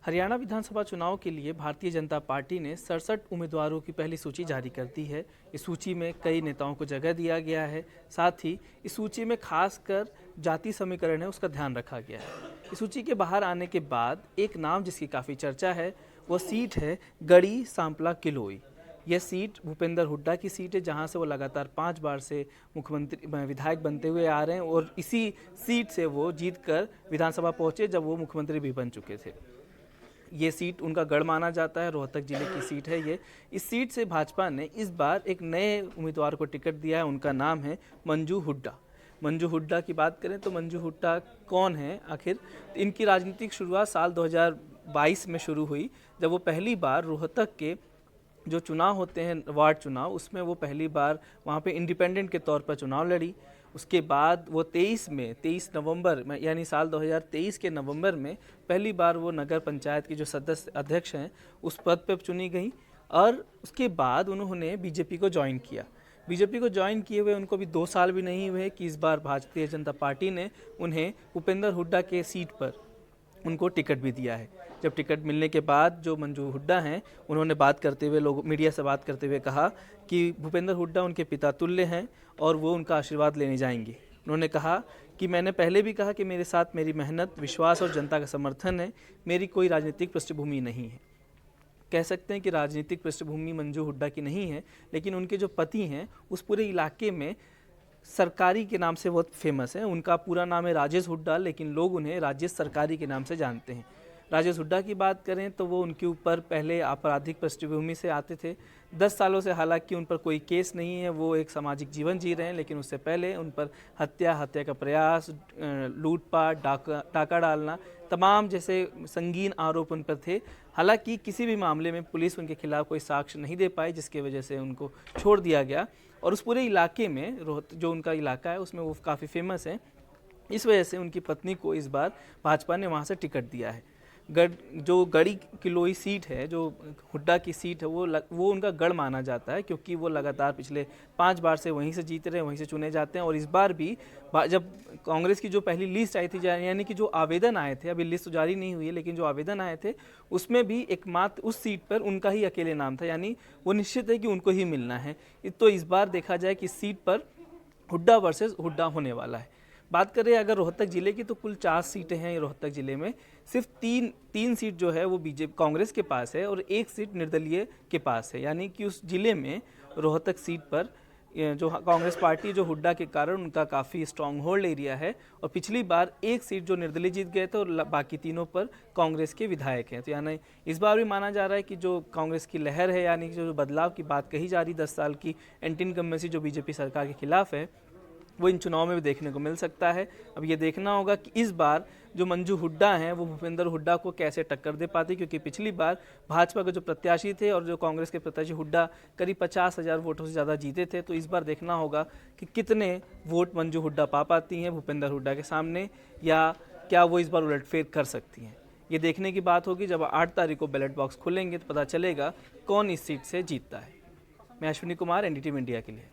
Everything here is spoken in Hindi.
हरियाणा विधानसभा चुनाव के लिए भारतीय जनता पार्टी ने 67 उम्मीदवारों की पहली सूची जारी कर दी है। इस सूची में कई नेताओं को जगह दिया गया है। साथ ही इस सूची में खासकर जाति समीकरण है उसका ध्यान रखा गया है। इस सूची के बाहर आने के बाद एक नाम जिसकी काफ़ी चर्चा है वो सीट है गढ़ी सांपला किलोई। यह सीट भूपेंद्र हुड्डा की सीट है, जहां से वो लगातार 5 बार से मुख्यमंत्री विधायक बनते हुए आ रहे हैं और इसी सीट से वो जीतकर विधानसभा पहुंचे जब वो मुख्यमंत्री भी बन चुके थे। ये सीट उनका गढ़ माना जाता है, रोहतक जिले की सीट है ये। इस सीट से भाजपा ने इस बार एक नए उम्मीदवार को टिकट दिया है, उनका नाम है मंजू हुड्डा। मंजू हुड्डा की बात करें तो मंजू हुड्डा कौन है आखिर? इनकी राजनीतिक शुरुआत साल 2022 में शुरू हुई, जब वो पहली बार रोहतक के जो चुनाव होते हैं वार्ड चुनाव, उसमें वो पहली बार वहाँ पे इंडिपेंडेंट के तौर पर चुनाव लड़ी। उसके बाद वो 23 नवंबर में यानी साल 2023 के नवंबर में पहली बार वो नगर पंचायत की जो सदस्य अध्यक्ष हैं उस पद पर चुनी गई और उसके बाद उन्होंने बीजेपी को ज्वाइन किया। बीजेपी को ज्वाइन किए हुए उनको भी 2 साल भी नहीं हुए कि इस बार भारतीय जनता पार्टी ने उन्हें भूपेंद्र हुड्डा के सीट पर उनको टिकट भी दिया है। जब टिकट मिलने के बाद जो मंजू हुड्डा हैं उन्होंने बात करते हुए मीडिया से बात करते हुए कहा कि भूपेंद्र हुड्डा उनके पिता तुल्य हैं और वो उनका आशीर्वाद लेने जाएंगे। उन्होंने कहा कि मैंने पहले भी कहा कि मेरे साथ मेरी मेहनत, विश्वास और जनता का समर्थन है, मेरी कोई राजनीतिक पृष्ठभूमि नहीं है। कह सकते हैं कि राजनीतिक पृष्ठभूमि मंजू हुड्डा की नहीं है, लेकिन उनके जो पति हैं उस पूरे इलाके में सरकारी के नाम से बहुत फेमस है। उनका पूरा नाम है राजेश हुड्डा, लेकिन लोग उन्हें राजेश सरकारी के नाम से जानते हैं। राजेश हुड्डा की बात करें तो वो उनके ऊपर पहले आपराधिक पृष्ठभूमि से आते थे। 10 सालों से हालांकि उन पर कोई केस नहीं है, वो एक सामाजिक जीवन जी रहे हैं, लेकिन उससे पहले उन पर हत्या का प्रयास, लूटपाट, डाका डालना, तमाम जैसे संगीन आरोप उन पर थे। हालांकि किसी भी मामले में पुलिस उनके खिलाफ कोई साक्ष्य नहीं दे पाई, जिसकी वजह से उनको छोड़ दिया गया। और उस पूरे इलाके में जो उनका इलाका है उसमें वो काफ़ी फेमस है। इस वजह से उनकी पत्नी को इस बार भाजपा ने वहाँ से टिकट दिया है। जो गढ़ी किलोई सीट है, जो हुड्डा की सीट है, वो उनका गढ़ माना जाता है, क्योंकि वो लगातार पिछले 5 बार से वहीं से जीत रहे हैं, वहीं से चुने जाते हैं। और इस बार भी जब कांग्रेस की जो पहली लिस्ट आई थी, यानी कि जो आवेदन आए थे, अभी लिस्ट तो जारी नहीं हुई है, लेकिन जो आवेदन आए थे उसमें भी एकमात्र उस सीट पर उनका ही अकेले नाम था, यानी वो निश्चित है कि उनको ही मिलना है। तो इस बार देखा जाए कि सीट पर हुड्डा वर्सेस हुड्डा होने वाला है। बात करें अगर रोहतक जिले की, तो कुल 4 सीटें हैं रोहतक जिले में। सिर्फ तीन सीट जो है वो बीजेपी कांग्रेस के पास है और 1 सीट निर्दलीय के पास है, यानी कि उस जिले में रोहतक सीट पर जो कांग्रेस पार्टी जो हुड्डा के कारण उनका काफ़ी स्ट्रॉन्ग होल्ड एरिया है। और पिछली बार 1 सीट जो निर्दलीय जीत गए थे और बाकी तीनों पर कांग्रेस के विधायक हैं। तो यानी इस बार भी माना जा रहा है कि जो कांग्रेस की लहर है, यानी कि जो बदलाव की बात कही जा रही 10 साल की एंटी इनकम्बेंसी जो बीजेपी सरकार के खिलाफ है, वो इन चुनाव में भी देखने को मिल सकता है। अब ये देखना होगा कि इस बार जो मंजू हुड्डा हैं वो भूपेंद्र हुड्डा को कैसे टक्कर दे पाती, क्योंकि पिछली बार भाजपा के जो प्रत्याशी थे और जो कांग्रेस के प्रत्याशी हुड्डा करीब 50,000 वोटों से ज़्यादा जीते थे। तो इस बार देखना होगा कि कितने वोट मंजू हुड्डा पा पाती हैं भूपेंद्र हुड्डा के सामने, या क्या वो इस बार उलटफेर कर सकती हैं। ये देखने की बात होगी जब 8 तारीख को बैलेट बॉक्स खुलेंगे तो पता चलेगा कौन इस सीट से जीतता है। मैं अश्विनी कुमार, NDTV इंडिया के लिए।